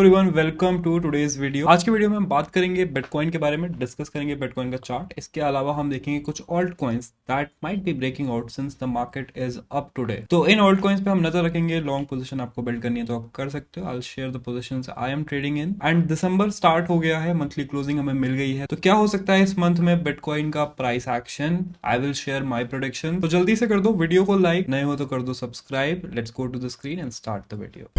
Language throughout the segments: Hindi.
Everyone, welcome to today's video. आज के वीडियो में हम बात करेंगे बिटकॉइन के बारे में, डिस्कस करेंगे बिटकॉइन का चार्ट। इसके अलावा हम देखेंगे कुछ alt coins that might be breaking out since the market is up today. तो इन ऑल्ट कॉइन्स पे हम नजर रखेंगे। लॉन्ग पोजीशन आपको बिल्ड करनी है तो आप कर सकते हो। I will share the positions I am trading in. And December start हो गया है, मंथली क्लोजिंग हमें मिल गई है। तो क्या हो सकता है इस मंथ में बिटकॉइन का price action? I will share my prediction. तो जल्दी से कर दो वीडियो को लाइक, नए हो तो कर दो subscribe. Let's go to the screen and start the video.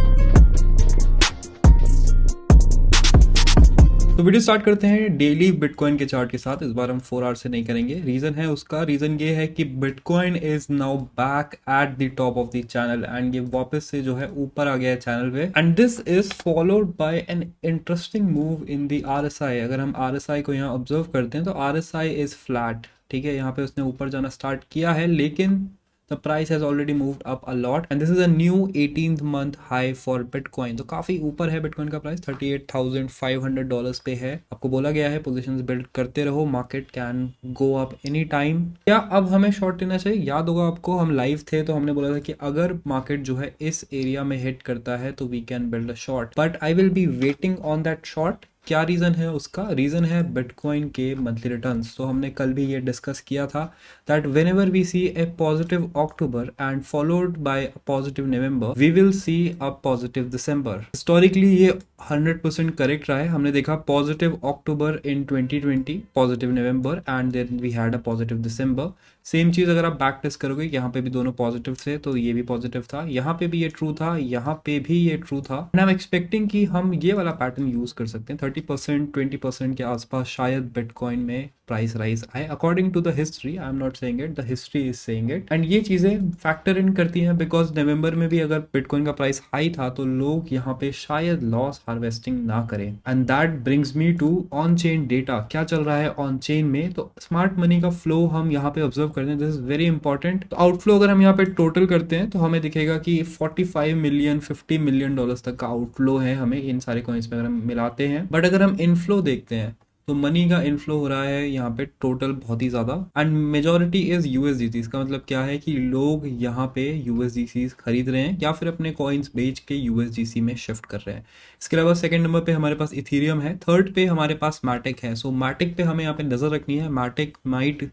तो वीडियो स्टार्ट करते हैं डेली बिटकॉइन के चार्ट के साथ। इस बार हम 4 आवर से नहीं करेंगे। रीजन है उसका, रीजन ये है कि bitcoin is now back at the top of the channel and ये वापस से जो है ऊपर आ गया है चैनल पे। And this is followed by an interesting move in the RSI. अगर हम आरएसआई को यहाँ ऑब्जर्व करते हैं तो आरएसआई इज फ्लैट। ठीक है, यहाँ पे उसने ऊपर जाना स्टार्ट किया है लेकिन the price has already moved up a lot and this is a new 18th month high for Bitcoin। तो काफी ऊपर है बिटकॉइन का प्राइस, $38,500 पे है। आपको बोला गया है पोजीशंस बिल्ड करते रहो, market can go up any time. क्या अब हमें शॉर्ट लेना चाहिए? याद होगा आपको, हम लाइव थे तो हमने बोला था कि अगर मार्केट जो है इस एरिया में हिट करता है तो we can build a short, but I will be waiting on that short. क्या रीजन है उसका? रीजन है बिटकॉइन के मंथली रिटर्न्स। तो हमने कल भी ये डिस्कस किया था that whenever we see a positive October and followed by a positive November, we will see a positive December. Historically ये 100% करेक्ट रहा है। हमने देखा positive October in 2020, positive November and then we had a positive December. Same चीज अगर आप बैक टेस्ट करोगे, यहाँ पे भी दोनों पॉजिटिव थे तो ये भी पॉजिटिव था, यहाँ पे भी ये ट्रू था, यहाँ पे भी ये ट्रू था। एंड आई एम एक्सपेक्टिंग कि हम ये वाला पैटर्न यूज कर सकते हैं। 30% 20% के आसपास शायद बिटकॉइन में प्राइस राइज आए according to the history. I am not saying it, the history is saying it. And ये चीजें फैक्टर इन करती हैं बिकॉज नवंबर में भी अगर बिटकॉइन का प्राइस हाई था तो लोग यहाँ पे शायद लॉस हार्वेस्टिंग ना करें। And that brings me to on chain data. क्या चल रहा है ऑन चेन में? तो स्मार्ट मनी का फ्लो हम यहाँ पे ऑब्जर्व करते हैं, दिस इज वेरी इंपॉर्टेंट। तो आउटफ्लो अगर हम यहाँ पे टोटल करते हैं तो हमें दिखेगा कि 45 मिलियन $50 मिलियन तक का आउटफ्लो है हमें इन सारे कॉइन्स पे अगर हम मिलाते हैं। बट अगर हम इनफ्लो देखते हैं तो मनी का इनफ्लो हो रहा है यहाँ पे टोटल बहुत ही ज्यादा एंड मेजोरिटी इज यूएसडीसी। इसका मतलब क्या है कि लोग यहाँ पे यूएसडीसी खरीद रहे हैं या फिर अपने कॉइन्स बेच के यूएसडीसी में शिफ्ट कर रहे हैं। इसके अलावा सेकंड नंबर पे हमारे पास इथीरियम है, थर्ड पे हमारे पास मैटिक है। सो मैटिक पे हमें यहाँ पे नजर रखनी है। Matic might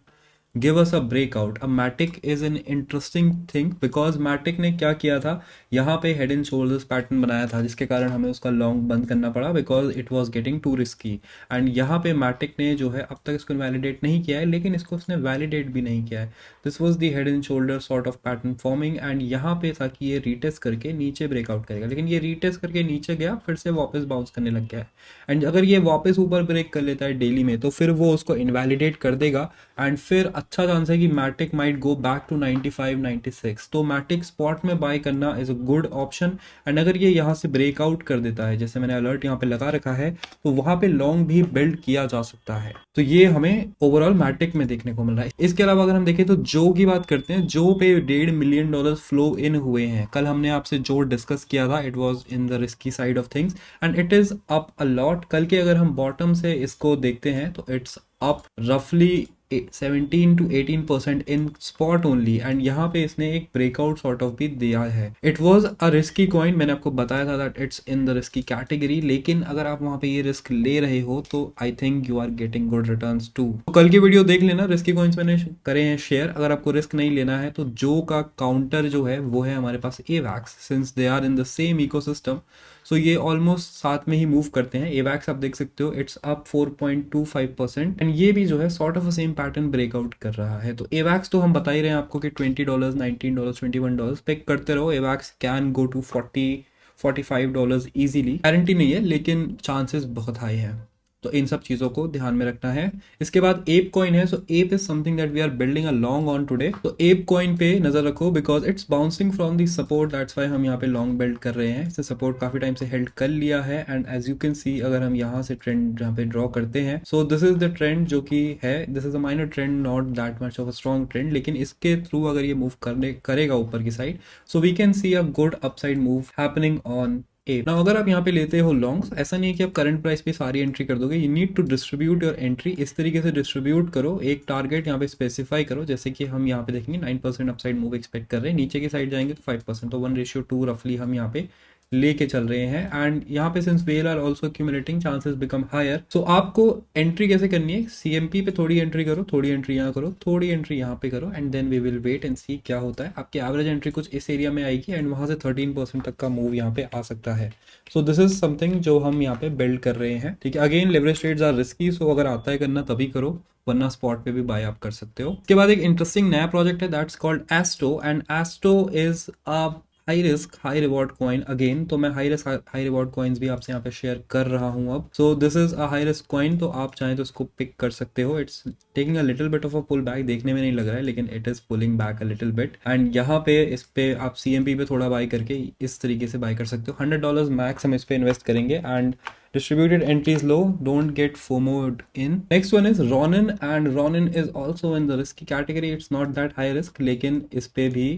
give us a breakout। अब Matic is an interesting thing because Matic ने क्या किया था, यहाँ पे हेड एंड शोल्डर्स पैटर्न बनाया था जिसके कारण हमें उसका लॉन्ग बंद करना पड़ा because it was getting to risky. And यहाँ पे मैटिक ने जो है अब तक इसको वैलिडेट नहीं किया है, लेकिन इसको उसने वैलिडेट भी नहीं किया है। This was the head and shoulder sort of pattern forming and यहाँ पे था कि ये रीटेस्ट करके नीचे ब्रेकआउट करेगा, लेकिन ये रीटेस्ट करके नीचे गया, फिर से वापस बाउंस करने लग गया है। एंड अगर ये वापस ऊपर ब्रेक कर लेता है डेली में तो फिर वो उसको इनवैलिडेट कर देगा एंड फिर अच्छा चांस है कि Matic might go back to 95 96। तो मैटिक स्पॉट में बाय करना is a good option. And अगर ये यहाँ से ब्रेकआउट कर देता है, जैसे मैंने अलर्ट यहाँ पे लगा रखा है, तो वहां पे लॉन्ग भी बिल्ड किया जा सकता है। तो ये हमें ओवरऑल मैटिक में देखने को मिल रहा है। इसके अलावा अगर हम देखें तो जो की बात करते हैं, जो पे $1.5 मिलियन फ्लो इन हुए हैं। कल हमने आपसे जो डिस्कस किया था, it was in the risky side of things and it is up a lot. कल के अगर हम बॉटम से इसको देखते हैं तो इट्स अप रफली 17 to 18% in spot only and यहाँ पे इसने एक ब्रेकआउट सॉर्ट ऑफ भी दिया है। It was a risky coin, मैंने आपको बताया था that it's in the risky category, लेकिन अगर आप वहां पे ये रिस्क ले रहे हो तो I think you are getting good returns too. तो कल की वीडियो देख लेना, रिस्की कॉइन्स मैंने करे हैं शेयर। अगर आपको रिस्क नहीं लेना है तो जो का काउंटर जो है वो है हमारे पास AVAX, since they are in the same ecosystem. So ये ऑलमोस्ट साथ में ही मूव करते हैं। एवैक्स आप देख सकते हो, इट्स अप 4.25% एंड ये भी जो है sort of same pattern breakout कर रहा है। तो एवैक्स तो हम बता ही रहे हैं आपको कि $20, $19, $21 पिक करते रहो। AVAX can go to $40-45 easily. Guarantee नहीं है लेकिन चांसेस बहुत हाई है। तो इन सब चीजों को ध्यान में रखना है। इसके बाद एप कॉइन है। So ape is something that we are building a long on today. तो एप कॉइन पे नजर रखो because it's bouncing from the support, that's why हम यहाँ पे लॉन्ग बिल्ड कर रहे हैं। इसे सपोर्ट काफी टाइम से हेल्ड कर लिया है and as you can see अगर हम यहाँ से ट्रेंड यहाँ पे ड्रॉ करते हैं, सो दिस इज द ट्रेंड जो कि है, this is a minor trend, not that much of a strong trend, लेकिन इसके थ्रू अगर ये मूव करने करेगा ऊपर की side, so we can see a good upside move happening on a. Now अगर आप यहाँ पे लेते हो लॉन्ग्स, ऐसा नहीं है कि आप करंट प्राइस पे सारी एंट्री कर दोगे। You need to distribute your entry. इस तरीके से डिस्ट्रीब्यूट करो, एक टारगेट यहाँ पे स्पेसिफाई करो। जैसे कि हम यहाँ पे देखेंगे 9% अपसाइड मूव एक्सपेक्ट कर रहे हैं, नीचे की साइड जाएंगे तो 5%, तो 1:2 रफली हम यहाँ पे लेके चल रहे हैं। एंड यहाँ पे since whale are also accumulating chances become higher. So आपको एंट्री कैसे करनी है, सीएमपी पे थोड़ी एंट्री करो, थोड़ी एंट्री यहाँ करो, थोड़ी एंट्री यहाँ पे करो, and then we will wait and see क्या होता है। आपकी एवरेज एंट्री कुछ इस एरिया में आएगी एंड वहां से 13% तक का मूव यहाँ पे आ सकता है। सो दिस इज समथिंग जो हम यहाँ पे बिल्ड कर रहे हैं, ठीक है। Again leverage trades are risky, so अगर आता है करना तभी करो, वरना स्पॉट पे भी बाय आप कर सकते हो। उसके बाद एक इंटरेस्टिंग नया प्रोजेक्ट है, that's called Esto, and Esto is a high risk high reward coin. Again तो मैं high risk high reward coins भी आपसे यहाँ पे शेयर कर रहा हूँ अब। So this is a high risk coin, तो आप चाहें तो इसको पिक कर सकते हो। It's taking a little bit of a pull back, देखने में नहीं लग रहा है लेकिन it is pulling back a little bit. And यहाँ पे इस पे आप सीएमपी पे थोड़ा बाय करके इस तरीके से बाय कर सकते हो। $100 मैक्स हम इस पे इन्वेस्ट करेंगे and distributed entries low, don't get FOMO'd in. Next one is Ronin, and Ronin is also in the risky category. It's not that high risk, लेकिन इस पे भी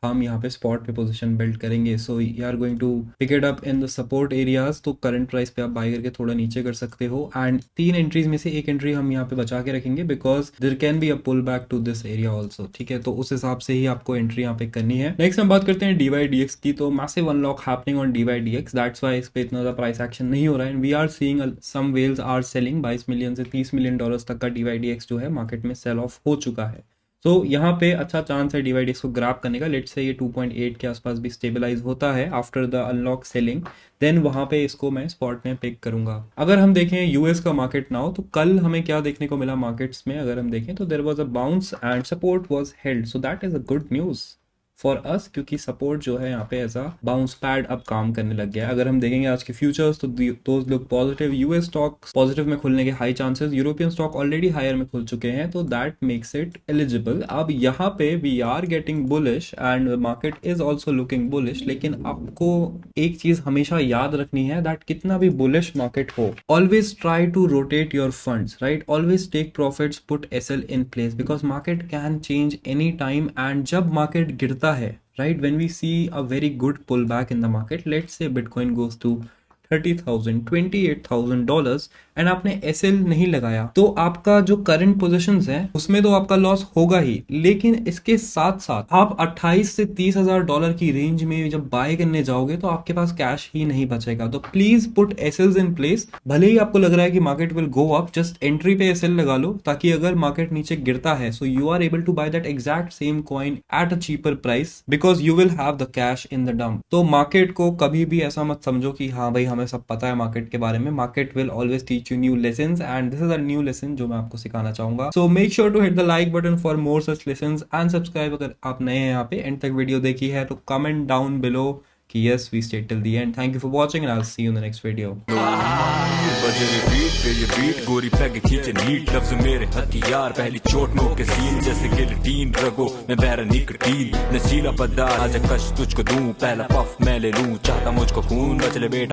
हम यहाँ पे स्पॉट पे पोजीशन बिल्ड करेंगे। So you are going to pick it up in the support areas, तो करंट प्राइस पे आप बाय करके थोड़ा नीचे कर सकते हो। एंड 3 एंट्रीज में से एक एंट्री हम यहाँ पे बचा के रखेंगे because there can be a pull back to this area also, ठीक है। तो उस हिसाब से ही आपको एंट्री यहाँ पे करनी है। नेक्स्ट हम बात करते हैं DYDX की। तो massive unlock happening on DYDX, that's why इस पे इतना ज्यादा प्राइस एक्शन नहीं हो रहा है। And we are seeing some whales are selling, 22 million से 30 मिलियन डॉलर्स तक का DYDX जो है मार्केट में सेल ऑफ हो चुका है। तो यहाँ पे अच्छा चांस है DYDX को ग्रैब करने का। लेट्स से ये 2.8 के आसपास भी स्टेबलाइज होता है after the unlock selling, then वहां पे इसको मैं स्पॉट में पिक करूंगा। अगर हम देखें यूएस का मार्केट नाउ, तो कल हमें क्या देखने को मिला मार्केट्स में, अगर हम देखें तो there was a bounce and support was held, so that is a good news for us, क्योंकि सपोर्ट जो है यहाँ पे एज अ बाउंस पैड अब काम करने लग गया है। अगर हम देखेंगे आज के फ्यूचर्स तो those look positive. US stock positive में खुलने के high chances, European stock already higher में खुल चुके हैं, तो दैट मेक्स इट एलिजिबल। अब यहाँ पे we are getting bullish and market is also looking bullish, लेकिन आपको एक चीज हमेशा याद रखनी है, दैट कितना भी बुलिश मार्केट हो, always try to rotate your funds, right. Always take profits, put SL in place, because market can change any time. And जब मार्केट गिरता है, right, when we see a very good pullback in the market, let's say Bitcoin goes to $30,000 $28,000 and आपने एसएल नहीं लगाया, तो आपका जो करंट पोजीशंस है उसमें तो आपका लॉस होगा ही, लेकिन इसके साथ साथ आप 28 से 30 हजार डॉलर की रेंज में जब बाय करने जाओगे तो आपके पास कैश ही नहीं बचेगा। तो please put SLs in place. भले ही आपको लग रहा है कि market will go up, just entry पे एसएल लगा लो, ताकि अगर मार्केट नीचे गिरता है so you are able to buy that exact same coin at a cheaper price, because you will have the cash in the dump. तो मार्केट को कभी भी ऐसा मत समझो कि हाँ भाई हमें सब पता है मार्केट के बारे में। Market will always teach you new lessons and this is a new lesson जो मैं आपको सिखाना चाहूंगा। So make sure to hit the like button for more such lessons and subscribe अगर आप नए हैं यहाँ पे, एंड तक वीडियो देखी है तो कमेंट डाउन बिलो कि yes we stayed till the end. Thank you for watching and I will see you in the next video. बजे रिपीट पे ये बीट, गोरी पैग खींचे नीट, लफ्ज मेरे हथियार, पहली चोट में के सीन जैसे गिल्टीन, रगो मैं बहर निकटीन, नशीला पदार्थ आज कश तुझको दूं, पहला पफ मैं ले लूं, चाहता मुझको खून बचले बेटा।